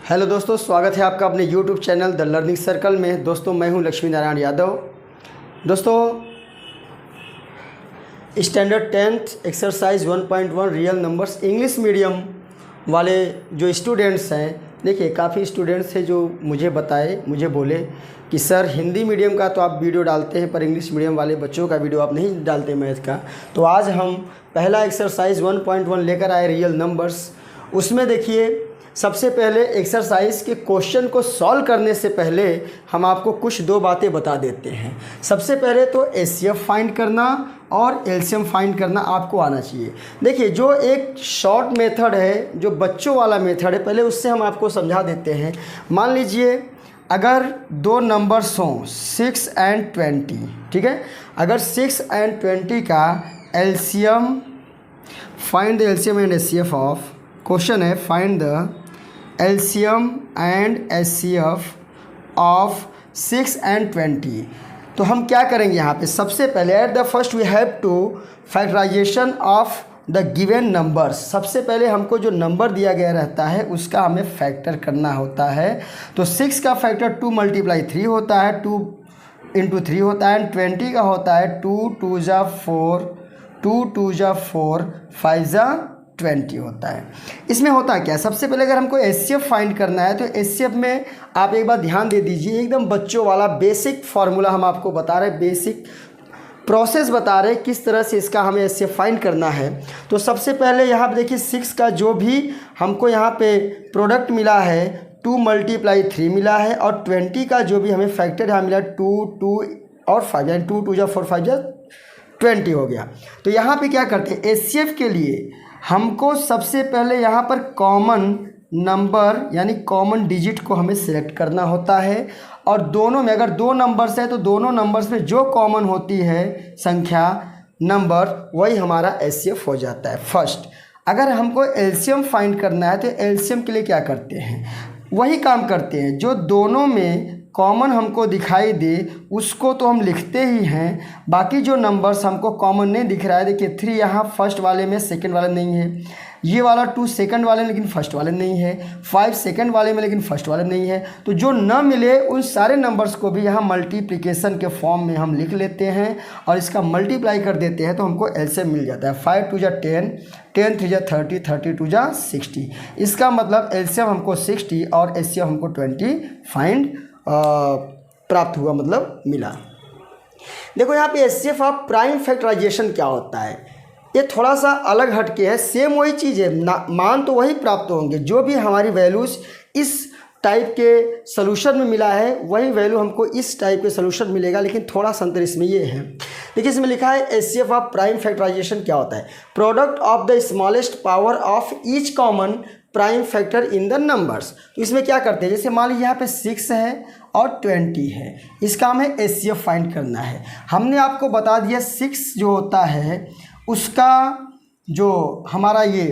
Hello दोस्तों, स्वागत है आपका अपने YouTube channel the learning circle में। दोस्तों मैं हूं लक्ष्मी नारायण यादव। दोस्तों standard 10th exercise 1.1 real numbers English medium वाले जो स्टूडेंट्स हैं, देखिए काफ़ी स्टूडेंट्स हैं जो मुझे बोले कि सर हिंदी मीडियम का तो आप वीडियो डालते हैं पर इंग्लिश मीडियम वाले बच्चों का वीडियो आप नहीं डालते मैथ का। तो आज हम पहला एक्सरसाइज 1.1 लेकर आए रियल नंबर्स। उसमें देखिए सबसे पहले एक्सरसाइज के क्वेश्चन को सॉल्व करने से पहले हम आपको कुछ दो बातें बता देते हैं। सबसे पहले तो एचसीएफ फाइंड करना और एलसीएम फाइंड करना आपको आना चाहिए। देखिए जो एक शॉर्ट मेथड है, जो बच्चों वाला मेथड है, पहले उससे हम आपको समझा देते हैं। मान लीजिए अगर दो नंबर्स हों 6 and 20, ठीक है। अगर 6 and 20 का LCM find the LCM and HCF of, question है find the LCM and HCF of 6 and 20। तो हम क्या करेंगे यहाँ पे, सबसे पहले at the first we have to factorization of the given numbers. सबसे पहले हमको जो नंबर दिया गया रहता है उसका हमें फैक्टर करना होता है। तो 6 का फैक्टर 2 × 3 होता है, 2 × 3 होता है, एंड 20 का होता है 2 × 2 = 4, 2 × 2 = 4, 5 = 20 होता है। इसमें होता क्या है, सबसे पहले अगर हमको एचसीएफ फाइंड करना है तो एचसीएफ में आप एक बार ध्यान दे दीजिए, एकदम बच्चों वाला बेसिक फार्मूला हम आपको बता रहे हैं, बेसिक प्रोसेस बता रहे हैं किस तरह से इसका हमें एचसीएफ फाइंड करना है। तो सबसे पहले यहाँ पे देखिए 6 का जो भी हमको यहाँ पे प्रोडक्ट मिला है 2 × 3 मिला है, और 20 का जो भी हमें फैक्टर यहाँ मिला 2, 2 और 5, यानी 2 × 2 = 4, 5 = 20 हो गया। तो यहाँ पे क्या करते हैं, एचसीएफ के लिए हमको सबसे पहले यहाँ पर कॉमन नंबर यानी कॉमन डिजिट को हमें सिलेक्ट करना होता है, और दोनों में अगर दो नंबर्स है तो दोनों नंबर्स में जो कॉमन होती है संख्या नंबर वही हमारा एचसीएफ हो जाता है फर्स्ट। अगर हमको एलसीएम फाइंड करना है तो एलसीएम के लिए क्या करते हैं, वही काम करते हैं, जो दोनों में कॉमन हमको दिखाई दे उसको तो हम लिखते ही हैं, बाकी जो नंबर्स हमको कॉमन नहीं दिख रहा है, देखिए 3 यहाँ फर्स्ट वाले में सेकंड वाले नहीं है, ये वाला 2 सेकंड वाले में लेकिन फर्स्ट वाले नहीं है, 5 सेकंड वाले में लेकिन फर्स्ट वाले नहीं है। तो जो न मिले उन सारे नंबर्स को भी यहाँ मल्टीप्लिकेशन के फॉर्म में हम लिख लेते हैं और इसका मल्टीप्लाई कर देते हैं तो हमको एलसीएम मिल जाता है। 5 × 2 = 10, 10 × 3 = 30, 30 × 2 = 60। इसका मतलब एलसीएम हमको 60 और एचसीएफ हमको 20 फाइंड प्राप्त हुआ, मतलब मिला। देखो यहाँ पे एचसीएफ ऑफ प्राइम फैक्टराइजेशन क्या होता है, ये थोड़ा सा अलग हटके है। सेम वही चीज़ है, मान तो वही प्राप्त होंगे, जो भी हमारी वैल्यूज़ इस टाइप के सोल्यूशन में मिला है वही वैल्यू हमको इस टाइप के सोल्यूशन मिलेगा, लेकिन थोड़ा सा अंतर इसमें ये है। देखिए इसमें लिखा है एचसीएफ ऑफ प्राइम फैक्टराइजेशन क्या होता है, product of the smallest power of each common prime factor in the numbers. तो इसमें क्या करते हैं, जैसे मान लीजिए यहाँ पे 6 है और 20 है, इसका हमें एचसीएफ फाइंड करना है। हमने आपको बता दिया 6 जो होता है उसका जो हमारा ये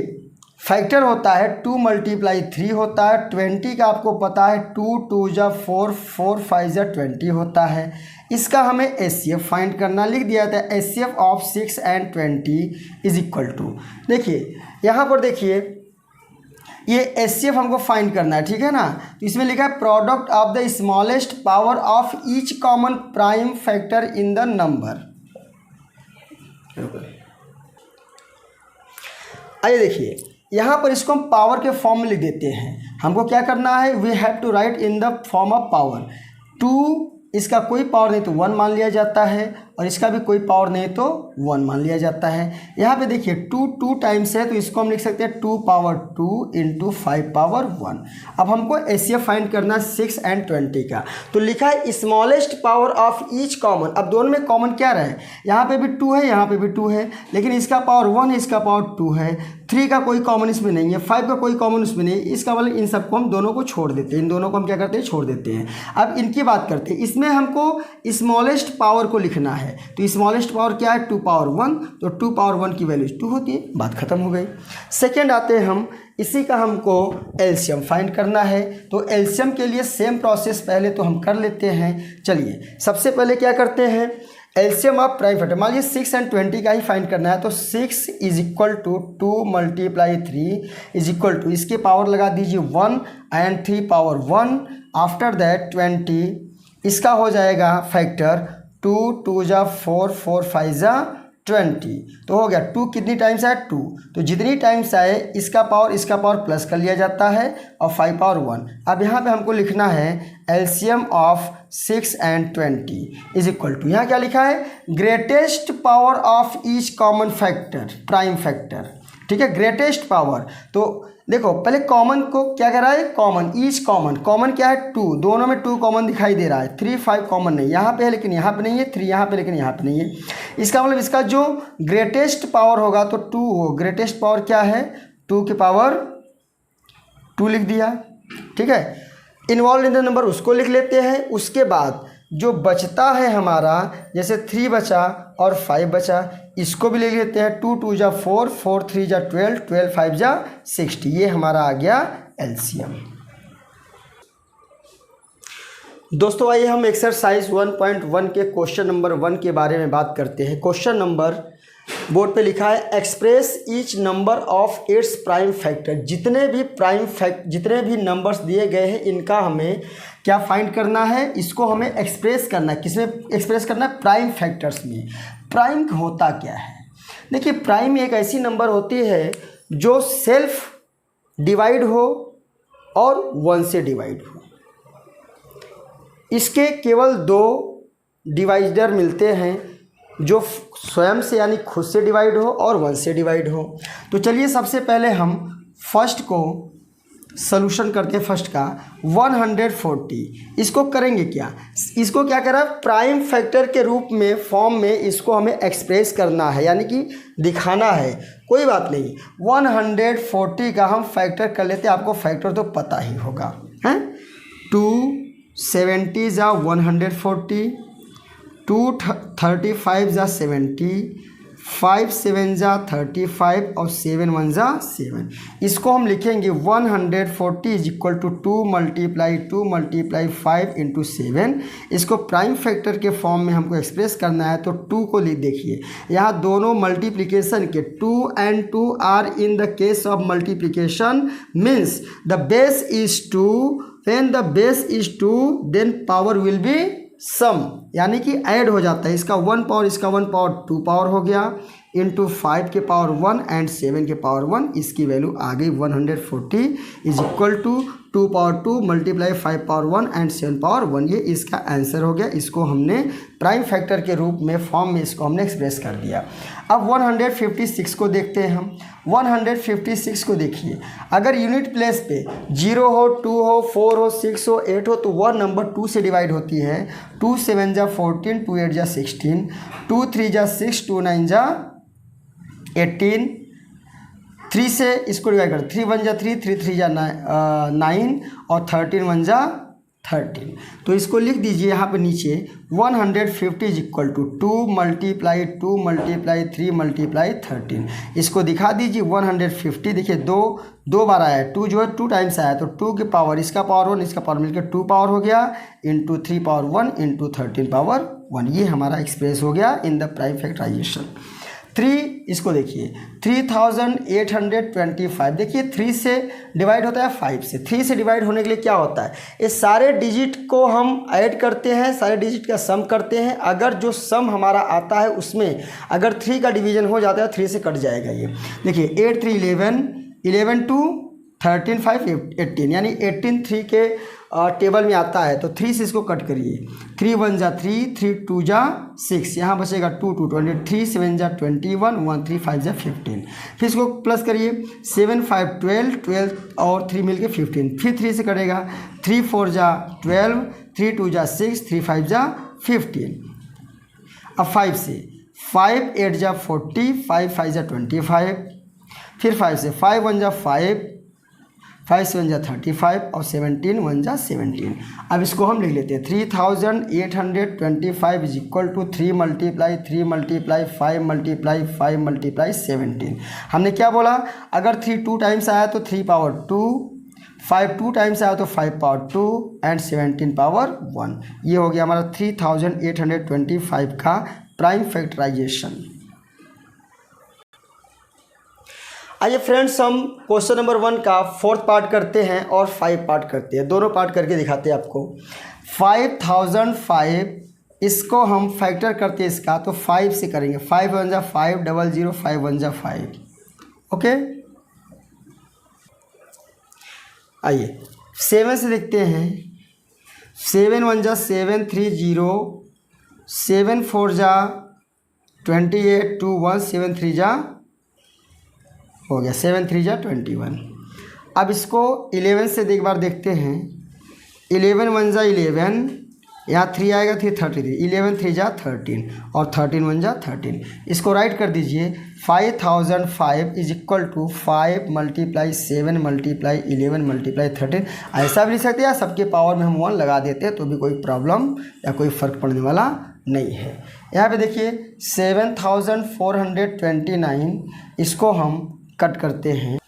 फैक्टर होता है 2 × 3 होता है, 20 का आपको पता है 2 × 2 = 4, 4, 5 = 20 होता है। इसका हमें एचसीएफ फाइंड करना, लिख दिया था एचसीएफ ऑफ 6 and 20 = देखिए यहाँ पर देखिए ये एचसीएफ हमको फाइंड करना है, ठीक है ना। तो इसमें लिखा है product of the smallest power of each common prime factor in the number. आइए देखिए यहाँ पर इसको हम पावर के फॉर्म में लिख देते हैं। हमको क्या करना है, we have to write in the form of power. 2 इसका कोई पावर नहीं तो 1 मान लिया जाता है, और इसका भी कोई पावर नहीं तो 1 मान लिया जाता है। यहाँ पे देखिए 2 टाइम्स है तो इसको हम लिख सकते हैं 2 × 2 × 5 × 1। अब हमको एचसीएफ फाइंड करना है 6 and 20 का, तो लिखा है smallest power of each common. अब दोनों में कॉमन क्या रहे, यहाँ पे भी 2 है, यहाँ पे भी 2 है, लेकिन इसका पावर 1 है, इसका पावर 2 है, 3 का कोई कॉमन इसमें नहीं है, 5 का कोई कॉमन इसमें नहीं है। इसका मतलब इन सबको हम दोनों को छोड़ देते हैं, इन दोनों को हम क्या करते हैं, छोड़ देते हैं। अब इनकी बात करते हैं, इसमें हमको स्मॉलेस्ट पावर को लिखना है, तो स्मॉलेस्ट पावर क्या है 2 × 1, तो 2 × 1 की वैल्यू 2 होती है, बात खत्म हो गई। सेकेंड आते हैं हम, इसी का हमको एलसीएम फाइंड करना है। तो एलसीएम के लिए सेम प्रोसेस पहले तो हम कर लेते हैं। चलिए सबसे पहले क्या करते हैं, एलसीएम ऑफ प्राइम फैक्टर, मान लीजिए 6 एंड 20 का ही फाइंड करना है, तो 6 is equal to 2 × 3 is equal to, इसके पावर लगा दीजिए 1 एंड 3 पावर 1, आफ्टर दैट 20, इसका हो जाएगा फैक्टर 2 2 जा 4 4 5 जा 20, तो हो गया 2 कितनी टाइम्स आए 2, तो जितनी टाइम्स आए इसका पावर प्लस कर लिया जाता है और 5 पावर 1। अब यहाँ पे हमको लिखना है LCM of 6 and 20 is equal to, यहाँ क्या लिखा है, greatest power of each common factor, prime factor, ठीक है, ग्रेटेस्ट पावर। तो देखो पहले कॉमन को क्या कह रहा है, कॉमन, ईच कॉमन क्या है 2, दोनों में 2 कॉमन दिखाई दे रहा है, 3 5 कॉमन नहीं, यहाँ पे है लेकिन यहाँ पे नहीं है, 3 यहाँ पे लेकिन यहाँ पे नहीं है। इसका मतलब इसका जो ग्रेटेस्ट पावर होगा तो 2 हो, ग्रेटेस्ट पावर क्या है 2 की पावर 2 लिख दिया, ठीक है। इन्वॉल्व इन द नंबर उसको लिख लेते हैं, उसके बाद जो बचता है हमारा, जैसे 3 बचा और 5 बचा, इसको भी ले लेते हैं, 2 2 जा 4 4 3 जा 12 12 5 जा 60, ये हमारा आ गया एलसीएम। दोस्तों आइए हम एक्सरसाइज 1.1 के क्वेश्चन नंबर 1 के बारे में बात करते हैं। क्वेश्चन नंबर बोर्ड पे लिखा है, express each number of its prime factor, जितने भी नंबर्स दिए गए हैं इनका हमें क्या फाइंड करना है, इसको हमें एक्सप्रेस करना है, किसमें एक्सप्रेस करना है, प्राइम फैक्टर्स में। प्राइम होता क्या है, देखिए प्राइम एक ऐसी नंबर होती है जो सेल्फ डिवाइड हो और 1 से डिवाइड हो, इसके केवल 2 डिवाइडर मिलते हैं, जो स्वयं से यानी खुद से डिवाइड हो और 1 से डिवाइड हो। तो चलिए सबसे पहले हम फर्स्ट को सॉल्यूशन करते हैं, फर्स्ट का 140, इसको करेंगे क्या, इसको क्या करा, प्राइम फैक्टर के रूप में फॉर्म में इसको हमें एक्सप्रेस करना है, यानी कि दिखाना है। कोई बात नहीं, 140 का हम फैक्टर कर लेते हैं, आपको फैक्टर तो पता ही होगा, हैं 270 जा 140, 235 जा 70, 5 7 जा 35 और 7 1 जा 7। इसको हम लिखेंगे 140 इज इक्वल टू 2 × 5 इंटू 7। इसको प्राइम फैक्टर के फॉर्म में हमको एक्सप्रेस करना है, तो 2 को लिख, देखिए यहाँ दोनों मल्टीप्लिकेशन के 2 and 2 are in the case of multiplication means the base is 2, when the base is 2 then power will be sum, यानी कि ऐड हो जाता है, इसका 1 पावर इसका 1 पावर 2 पावर हो गया, इंटू 5 के पावर 1 एंड 7 के पावर 1, इसकी वैल्यू आ गई 140 is equal to 2 power 2 × 5 power 1 and 7 power 1, ये इसका आंसर हो गया। इसको हमने प्राइम फैक्टर के रूप में फॉर्म में इसको हमने एक्सप्रेस कर दिया। अब 156 को देखते हैं हम। 156 को देखिए, अगर यूनिट प्लेस पे 0 हो, 2 हो, 4 हो, 6 हो, 8 हो, तो वह नंबर 2 से डिवाइड होती है। 2 7 जा 14, 2 8 जा 16, 2 3 जा 6, 2 9 जा 18, 3 से इसको डिवाइड कर, 3 1 जा 3, 3 3 जा 9 और 13 1 जा 13। तो इसको लिख दीजिए यहाँ पे नीचे 150 इज इक्वल टू 2 × 2 × 3 × 13। इसको दिखा दीजिए 150, देखिए दो बार आया है, 2 जो है 2 टाइम्स आया, तो 2 की पावर इसका पावर 1 इसका पावर मिलकर 2 पावर हो गया, इंटू 3 पावर 1 इंटू 13 पावर 1, ये हमारा एक्सप्रेस हो गया इन द प्राइम फैक्टराइजेशन। 3 इसको देखिए 3825, देखिए 3 से डिवाइड होता है 5 से। 3 से डिवाइड होने के लिए क्या होता है, ये सारे डिजिट को हम ऐड करते हैं, सारे डिजिट का सम करते हैं। अगर जो सम हमारा आता है उसमें अगर 3 का डिवीजन हो जाता है 3 से कट जाएगा। ये देखिए 8 3 11, 11 2 13 5 18, यानी 18 3 के टेबल में आता है, तो 3 से इसको कट करिए। 3 1 जा 3, 3 2 जा 6, यहाँ बचेगा 2 2 20, 3 7 जा 21, 1 3 5 जा 15। फिर इसको प्लस करिए, 7 5 12, 12 और 3 मिलके 15, फिर 3 से कटेगा, 3 4 जा 12, 3 2 जा 6, 3 5 जा 15। अब 5 से 5 8 जा 40, 5 5 जा 25, फिर 5 से 5 1 जा 5, 5 7 जा 35 और 17 1 जा 17। अब इसको हम लिख लेते हैं 3825 इज इक्वल टू 3 × 3 × 5 × 5 × 17। हमने क्या बोला, अगर 3 2 टाइम्स आया तो 3 पावर 2, 5 2 टाइम्स आया तो 5 पावर 2 एंड 17 पावर 1। ये हो गया हमारा 3825 का प्राइम फैक्टराइजेशन। आइए फ्रेंड्स, हम क्वेश्चन नंबर 1 का 4th पार्ट करते हैं और 5 पार्ट करते हैं, दोनों पार्ट करके दिखाते हैं आपको। 5005 इसको हम फैक्टर करते हैं इसका, तो 5 से करेंगे। 5 1 जा 5, 00 5 1 जा 5। ओके, आइए 7 से देखते हैं। 7 1 जा 7 3 0, 7 4 जा 28 2 1, 7 3 जा हो गया, 7 3 जा 21। अब इसको 11 से एक बार देखते हैं। 11 1 जा 11, यहाँ 3 आएगा, 3 33, 11 3 जा 13 और 13 1 जा 13। इसको राइट कर दीजिए। 5005 इज इक्वल टू 5 × 7 × 11 × 13। ऐसा भी लिख सकते हैं, या सबके पावर में हम 1 लगा देते हैं तो भी कोई प्रॉब्लम या कोई फ़र्क पड़ने वाला नहीं है। यहाँ पे देखिए 7429, इसको हम कट करते हैं।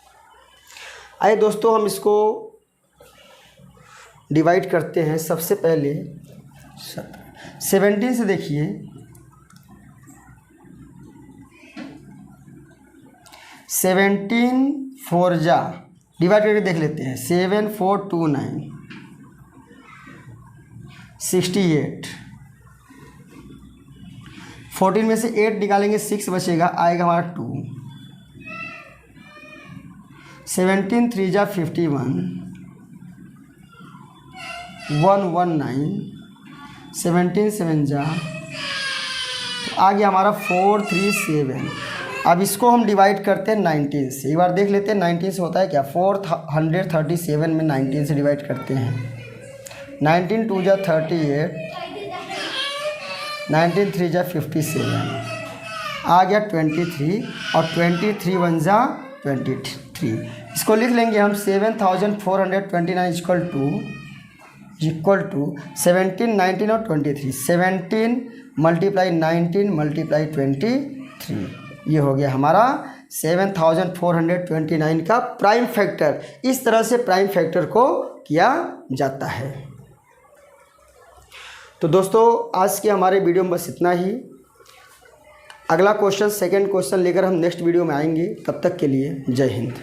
आइए दोस्तों, हम इसको डिवाइड करते हैं। सबसे पहले 17 से देखिए। 17 4 जा डिवाइड करके देख लेते हैं। 7 4 2 9, 68। 14 में से 8 निकालेंगे, 6 बचेगा, आएगा हमारा 2। 17 3 जा 51, 119, 17 7 जा, तो आ गया हमारा 437। अब इसको हम डिवाइड करते हैं 19 से। एक बार देख लेते हैं 19 से होता है क्या। 437 में 19 से डिवाइड करते हैं। 19 2 जा 38, 19 3 जा 57, आ गया 23 और 23 1 जा 23। इसको लिख लेंगे हम 7429 इक्वल टू 17 19 और 23। 17 × 19 × 23, ये हो गया हमारा 7429 का प्राइम फैक्टर। इस तरह से प्राइम फैक्टर को किया जाता है। तो दोस्तों, आज के हमारे वीडियो में बस इतना ही। अगला क्वेश्चन, सेकंड क्वेश्चन लेकर हम नेक्स्ट वीडियो में आएंगे। तब तक के लिए जय हिंद।